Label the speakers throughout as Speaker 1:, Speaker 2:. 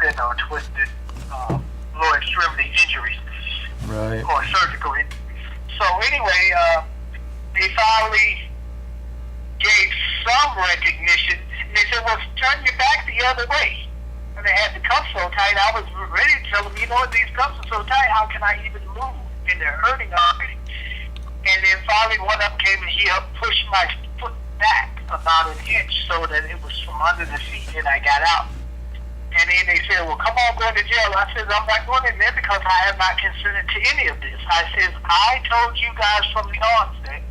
Speaker 1: broken or twisted lower extremity injuries,
Speaker 2: Right.
Speaker 1: or surgical injuries. So anyway, they finally gave some recognition. And they said, well, turn your back the other way. And they had the cuffs so tight, I was ready to tell them, you know what, these cuffs are so tight, how can I even move? And they're hurting already. And then finally one of them came and he helped push my foot back about an inch so that it was from under the seat and I got out. And then they said, well, come on, go to jail. I said, I'm not going in there because I have not consented to any of this. I said, I told you guys from the onset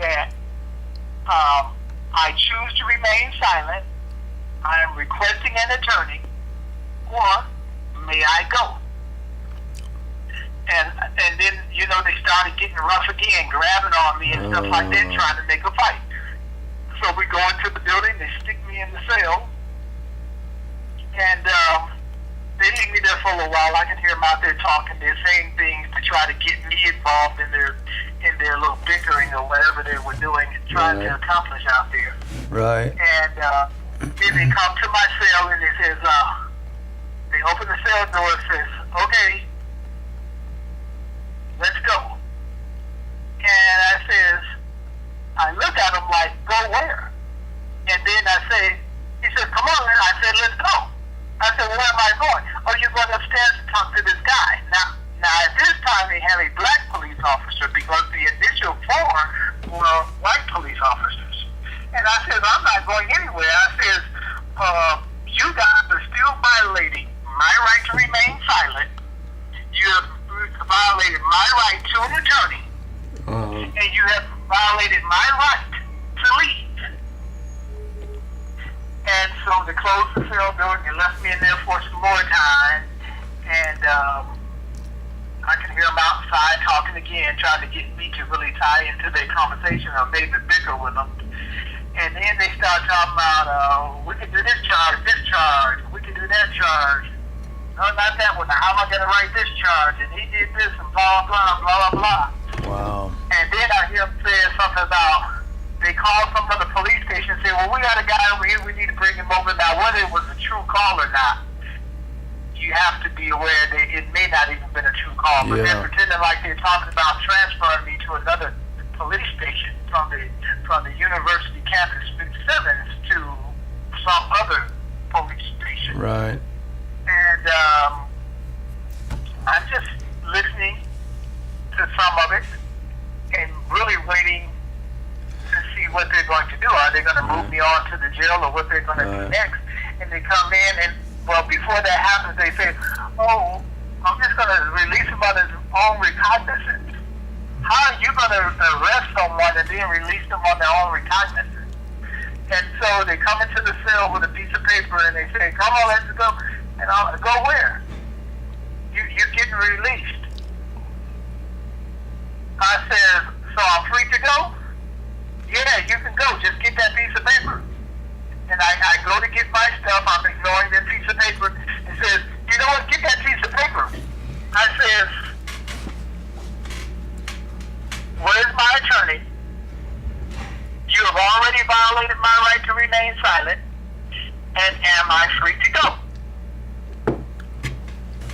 Speaker 1: that I choose to remain silent. I am requesting an attorney, or may I go? And then, you know, they started getting rough again, grabbing on me and stuff like that, trying to make a fight. So we go into the building, they stick me in the cell, and they leave me there for a little while. I can hear them out there talking. They're saying things to try to get me involved in their little bickering or whatever they were doing, trying to accomplish out there.
Speaker 2: Right.
Speaker 1: And then they come to my cell and they says, they open the cell door and says, okay, let's go. And I look at him like, go where? And then he said, come on. And I said, let's go. I said, well, where am I going? Oh, you're going upstairs to talk to this guy. Now at this time they have a black police officer because the initial four were white police officers. And I said, I'm not going anywhere. I said, you guys are still violating my right to remain silent. You have violated my right to an attorney. And you have violated my right to leave. And so they closed the cell door and left me in there for some more time. And I can hear them outside talking again, trying to get me to really tie into their conversation or maybe bicker with them. And then they start talking about, we can do this charge, we can do that charge. No, not that one. Now, how am I going to write this charge? And he did this and blah, blah, blah, blah, blah.
Speaker 2: Wow.
Speaker 1: And then I hear him say something about, they called from the police station and said, well, we got a guy over here, we need to bring him over. Now, whether it was a true call or not, you have to be aware that it may not even been a true call. But they're pretending like they're talking about transferring me to another police station from the university campus in Simmons to some other police station.
Speaker 2: Right.
Speaker 1: And I'm just listening to some of it and really waiting to see what they're going to do. Are they going to move me on to the jail or what they're going to do next? And they come in and, well, before that happens, they say, oh, I'm just going to release him on his own recognizance. How are you going to arrest someone and then release them on their own recognizance? And so they come into the cell with a piece of paper and they say, come on, let's go. And I'll go where? You're getting released. I said, so I'm free to go? Yeah, you can go. Just get that piece of paper. And I go to get my stuff. I'm ignoring that piece of paper. And says, you know what? Get that piece of paper. I says, where's my attorney? You have already violated my right to remain silent. And am I free to go?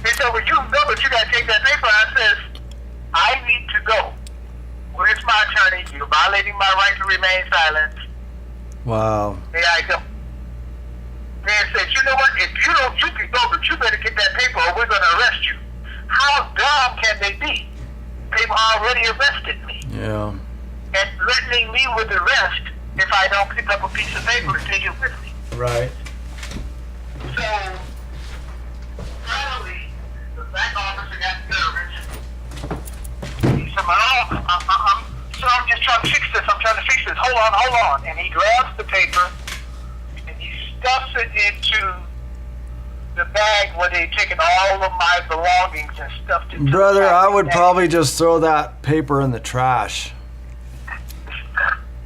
Speaker 1: They said, well, you know, but you got to take that paper. I says, I need to go. Where's my attorney? You're violating my right to remain silent.
Speaker 2: Wow.
Speaker 1: May I go? They said, you know what? If you don't, you can go, but you better get that paper or we're going to arrest you. How dumb can they be? They've already arrested me.
Speaker 2: Yeah.
Speaker 1: And threatening me with arrest if I don't pick up a piece of paper and take it with me.
Speaker 2: Right.
Speaker 1: So, finally, the black officer got nervous. He said, I'm just trying to fix this. I'm trying to fix this. Hold on. And he grabs the paper and he stuffs it into the bag where they'd taken all of my belongings and stuffed it.
Speaker 2: Brother, I would probably just throw that paper in the trash.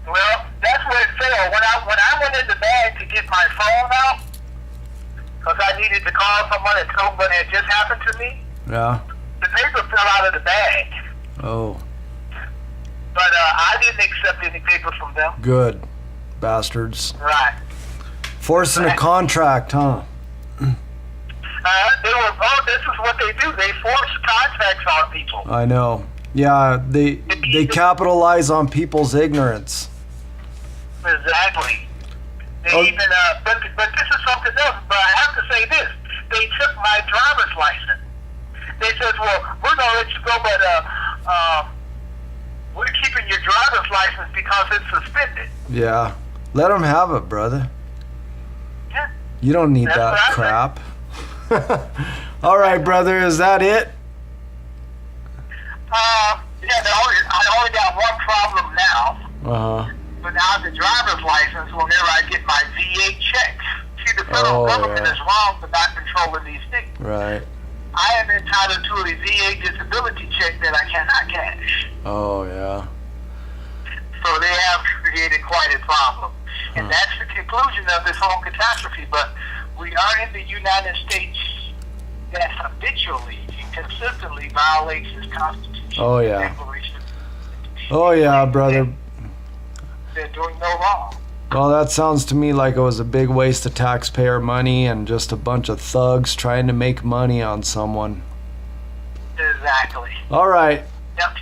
Speaker 1: Well, that's where it fell. When I went in the bag to get my phone out, because I needed to call someone and tell them what had just happened to me,
Speaker 2: Yeah.
Speaker 1: the paper fell out of the bag.
Speaker 2: Oh,
Speaker 1: But I didn't accept any paper from them.
Speaker 2: good. Bastards.
Speaker 1: Right.
Speaker 2: Forcing a contract, huh?
Speaker 1: This is what they do. They force contracts on people.
Speaker 2: I know. Yeah, they capitalize on people's ignorance.
Speaker 1: Exactly. They
Speaker 2: Oh.
Speaker 1: even, but this is something else. But I have to say this: they took my driver's license. They said, "Well, we're gonna let you go, but we're keeping your driver's license because it's suspended."
Speaker 2: Yeah, let them have it, brother.
Speaker 1: Yeah.
Speaker 2: You don't need
Speaker 1: That's
Speaker 2: that
Speaker 1: what I
Speaker 2: crap. All right, brother, is that it?
Speaker 1: Yeah. I only got one problem now.
Speaker 2: Uh-huh.
Speaker 1: But now the driver's license, whenever I get my VA checks. See, the federal government
Speaker 2: yeah.
Speaker 1: is wrong for not controlling these things.
Speaker 2: Right.
Speaker 1: I am entitled to a VA disability check that I cannot cash.
Speaker 2: Oh, yeah.
Speaker 1: So they have created quite a problem. And that's the conclusion of this whole catastrophe. But we are in the United States that habitually and consistently violates this Constitution.
Speaker 2: Oh, yeah.
Speaker 1: Declaration.
Speaker 2: Oh, yeah, brother.
Speaker 1: They're doing no wrong.
Speaker 2: Well, that sounds to me like it was a big waste of taxpayer money and just a bunch of thugs trying to make money on someone.
Speaker 1: Exactly.
Speaker 2: All right.
Speaker 1: Yep.